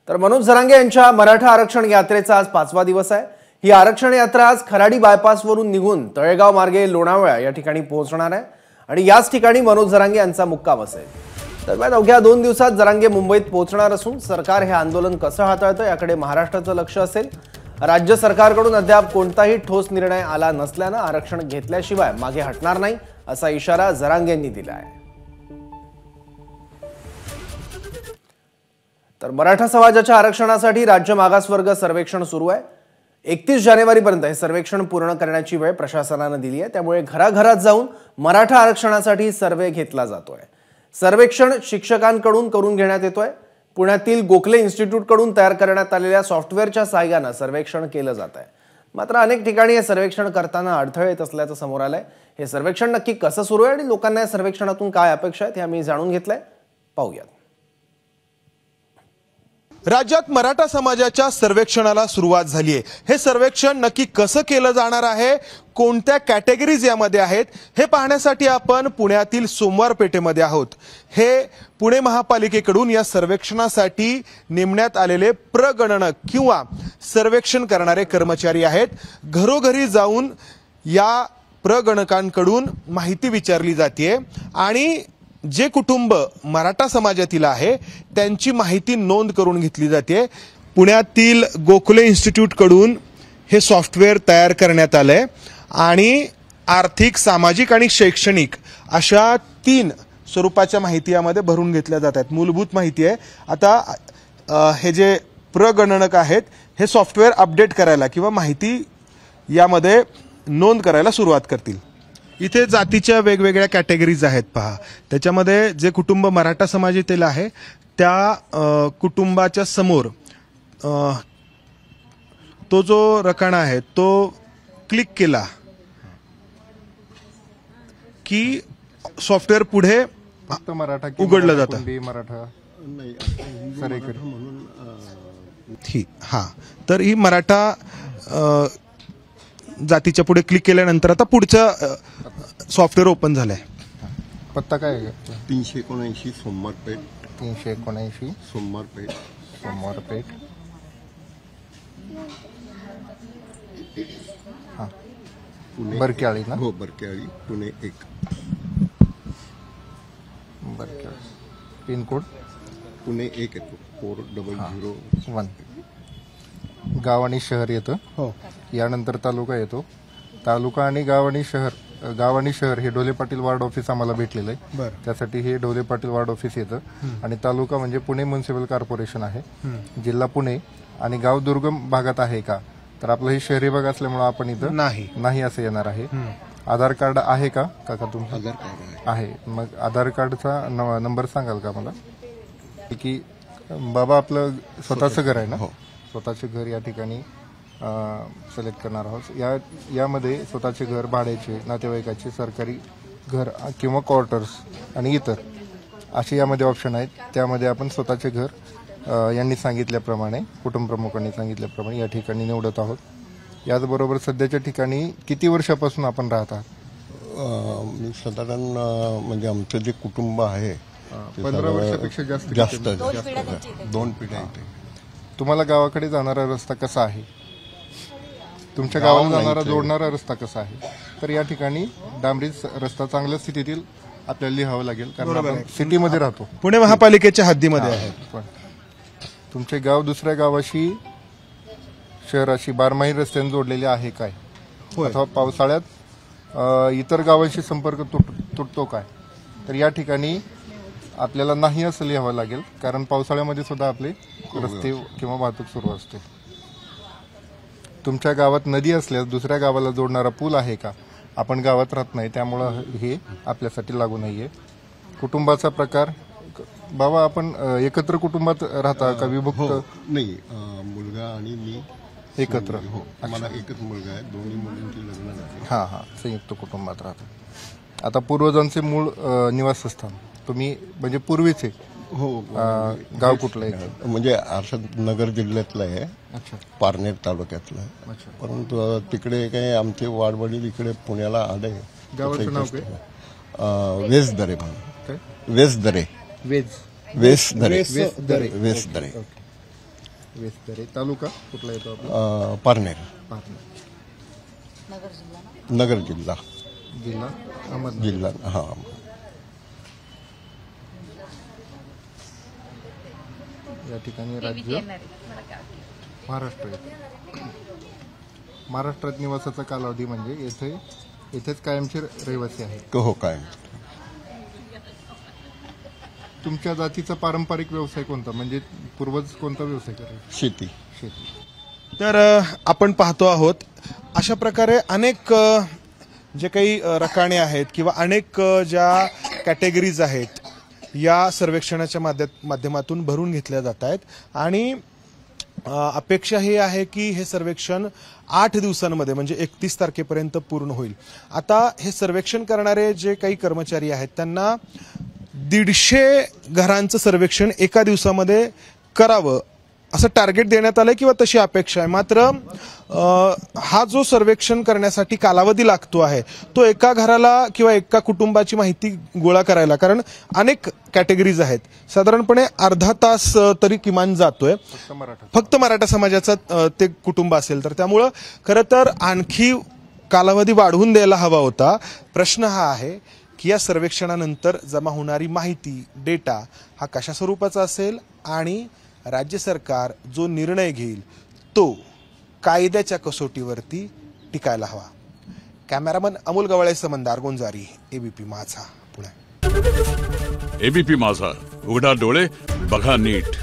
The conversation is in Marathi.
तर मनोज जरांगे यांच्या मराठा आरक्षण यात्रेचा आज 5वा दिवस आहे। ही आरक्षण यात्रा आज खराडी बायपासवरून निघून तळेगाव मार्गे लोणावळा या ठिकाणी पोहोचणार आहे आणि याच ठिकाणी मनोज जरांगे यांचा मुक्काम असेल। दरम्यान अवघ्या 2 दिवसात जरांगे मुंबईत पोहोचणार असून सरकार हे आंदोलन कसं हाताळतं याकडे महाराष्ट्राचं लक्ष असेल। राज्य सरकारकडून अद्याप कोणताही ठोस निर्णय आला नसल्याने आरक्षण घेतल्याशिवाय मागे हटणार नाही असा इशारा जरांगेंनी दिला आहे। तर मराठा समाजाच्या आरक्षणासाठी राज्य मागासवर्ग सर्वेक्षण सुरू आहे। 31 जानेवारीपर्यंत हे सर्वेक्षण पूर्ण करण्याची वेळ प्रशासनाने दिली आहे। त्यामुळे घराघरात जाऊन मराठा आरक्षणासाठी सर्वे घेतला जातोय। सर्वेक्षण शिक्षकांकडून करून घेण्यात येतोय। पुण्यातील गोखले इन्स्टिट्यूटकडून तयार करण्यात आलेल्या सॉफ्टवेअरच्या सहाय्याने सर्वेक्षण केलं जात आहे। मात्र अनेक ठिकाणी हे सर्वेक्षण करताना अडथळे येत असल्याचं समोर आलंय। हे सर्वेक्षण नक्की कसं सुरू आहे आणि लोकांना या सर्वेक्षणातून काय अपेक्षा आहेत हे आम्ही जाणून घेतलंय, पाहूयात। राज्यात मराठा समाजाच्या सर्वेक्षणाला सुरुवात झाली आहे। हे सर्वेक्षण नक्की कसं केलं जाणार आहे, कोणत्या कॅटेगरीज यामध्ये आहेत हे पाहण्यासाठी आपण पुण्यातील सोमवार पेठेमध्ये आहोत। हे पुणे महापालिकेकडून या सर्वेक्षणासाठी नेमण्यात आलेले प्रगणनक किंवा सर्वेक्षण करणारे कर्मचारी आहेत। घरोघरी जाऊन या प्रगणकांकडून माहिती विचारली जाते आणि जे कुटुंब मराठा समाजातील आहे त्यांची माहिती नोंद करून घेतली जाते। पुण्यातील गोखले इन्स्टिट्यूटकडून हे सॉफ्टवेअर तयार करण्यात आलंय आणि आर्थिक, सामाजिक आणि शैक्षणिक अशा 3 स्वरूपाच्या माहिती यामध्ये भरून घेतल्या जातात। मूलभूत माहिती आहे। आता हे जे प्रगणनक आहेत हे सॉफ्टवेअर अपडेट करायला किंवा माहिती यामध्ये नोंद करायला सुरुवात करतील। इथे जातीच्या वेगवेगळ्या कॅटेगरीज आहेत पहा। त्याच्यामध्ये जे कुटुंब मराठा समाजातील आहे त्या कुटुंबाच्या समोर तो जो रकाना आहे तो क्लिक केला की सॉफ्टवेअर पुढे उघडलं जातं। ठीक, हां, तर ही मराठा जातीच्या पुढे क्लिक केल्यानंतर आता पुढचं सॉफ्टवेअर ओपन झालंय। पत्ता काय आहे? 379 सोमवारपेठ, 379 सोमवारपेठ, सोमवारपेठ। हां, बरक्याळी ना? हो, बरक्याळी, पुणे 1। बरक्याळी, पिन कोड पुणे 1 येतो, 4001। गाव आणि शहर येतं। हो, यानंतर तालुका येतो। तालुका आणि गाव आणि शहर हे ढोले पाटील वार्ड ऑफिस आम्हाला भेटलेलं आहे। त्यासाठी हे ढोले पाटील वार्ड ऑफिस येतं आणि तालुका म्हणजे पुणे म्युनिसिपल कॉर्पोरेशन आहे। जिल्हा पुणे आणि गाव दुर्गम भागात आहे का, तर आपलं हे शहरी भाग असल्यामुळे आपण इथं नाही असं येणार आहे। आधार कार्ड आहे का काका तुमचं? आधार कार्ड आहे। मग आधार कार्डचा नंबर सांगाल का मला? की बाबा आपलं स्वतःचं घर आहे ना? स्वतःचे घर या ठिकाणी सिलेक्ट करणार आहोत। यामध्ये स्वतःचे घर, भाड्याचे, नातेवाईकाचे, सरकारी घर किंवा क्वार्टर्स आणि इतर असे यामध्ये ऑप्शन आहेत। त्यामध्ये आपण स्वतःचे घर यांनी सांगितल्याप्रमाणे, कुटुंब प्रमुखांनी सांगितल्याप्रमाणे या ठिकाणी निवडत आहोत। याचबरोबर सध्याच्या ठिकाणी किती वर्षापासून आपण राहत आहात? साधारण म्हणजे आमचं जे कुटुंब आहे 15 वर्षापेक्षा जास्त 2 पिढ्या इथे। तुम्हाला गावाकडे जाणारा रस्ता कसा आहे? तुमच्या गावाला जाणारा जोडणारा रस्ता कसा आहे? तर या ठिकाणी डांबरी रस्ता चांगल्या स्थितीतील आपल्याला लिहावं लागेल, कारण आपण सिटीमध्ये राहतो, पुणे महापालिकेच्या हद्दीमध्ये आहे। पण तुमचे गाव दुसऱ्या गावाशी, शहराशी बारमाही रस्त्याने जोडलेले आहे काय? अथवा पावसाळ्यात इतर गावांशी संपर्क तुटतो काय? तर या ठिकाणी आपल्याला नाही असं लिहावं लागेल, कारण पावसाळ्यामध्ये सुद्धा आपले रस्ते किंवा वाहतूक सुरू असते। तुमच्या गावात नदी असल्यास दुसऱ्या गावाला जोडणारा पूल आहे का? आपण गावात राहत नाही, त्यामुळं हे आपल्यासाठी लागू नाहीये। कुटुंबाचा प्रकार, बाबा आपण एकत्र कुटुंबात राहता का विभक्त? नाही, मुलगा आणि मी एकत्र। हो, मला एकच मुलगा आहे, दोन्ही मुलींची लग्न झाली। हां, संयुक्त कुटुंबात राहता। आता पूर्वजांचे मूळ निवासस्थान तुम्ही म्हणजे पूर्वीचे हो, गाव कुठलं आहे? म्हणजे नगर जिल्ह्यातलं आहे, पारनेर तालुक्यातलं आहे। परंतु तिकडे काही आमचे वाडवडील इकडे पुण्याला आले। गावाचं नाव काय? वेसदरे म्हणून। वेसदरे, वेज वेसदरे, वेसदरे। वेस्टरे. तालुका कुठला येतो आपला? पारनेर पारनेर. नगर जिल्हा जिल्हा अहमदनगर. जिल्हा हा. या ठिकाणी राज्य महाराष्ट्र येते. महाराष्ट्रात निवासाचा कालावधी म्हणजे इथेच कायमचे रहिवासी आहेत. हो काय. तुमच्या जातीचा पारंपरिक व्यवसाय कोणता, म्हणजे पूर्वज कोणता व्यवसाय करायचा? शेती. तर आपण पाहतो आहोत अशा प्रकारे अनेक जे काही रकाने आहेत किंवा अनेक ज्या कॅटेगरीज आहेत या सर्वेक्षणाच्या माध्यमातून भरून घेतल्या जात आहेत आणि अपेक्षा ही आहे की हे सर्वेक्षण 8 दिवसांमध्ये म्हणजे 31 तारखेपर्यंत पूर्ण होईल. आता हे सर्वेक्षण करणारे जे काही कर्मचारी आहेत त्यांना 150 घरांचं सर्वेक्षण एका दिवसामध्ये करावं असं टार्गेट देण्यात आलंय किंवा तशी अपेक्षा आहे. मात्र हा जो सर्वेक्षण करण्यासाठी कालावधी लागतो आहे तो एका घराला किंवा एका कुटुंबाची माहिती गोळा करायला, कारण अनेक कॅटेगरीज आहेत, साधारणपणे अर्धा तास तरी किमान जातोय फक्त मराठा समाजाचा ते कुटुंब असेल तर. त्यामुळं खरं तर आणखी कालावधी वाढवून द्यायला हवा होता. प्रश्न हा आहे की या सर्वेक्षणानंतर जमा होणारी माहिती, डेटा हा कशा स्वरूपाचा असेल आणि राज्य सरकार जो निर्णय घेईल तो कायद्याच्या कसोटीवरती टिकायला हवा. कॅमेरामन अमोल गवाळेसह मंदार गोंजारी, एबीपी माझा, पुणे. एबीपी माझा, उघडा डोळे बघा नीट.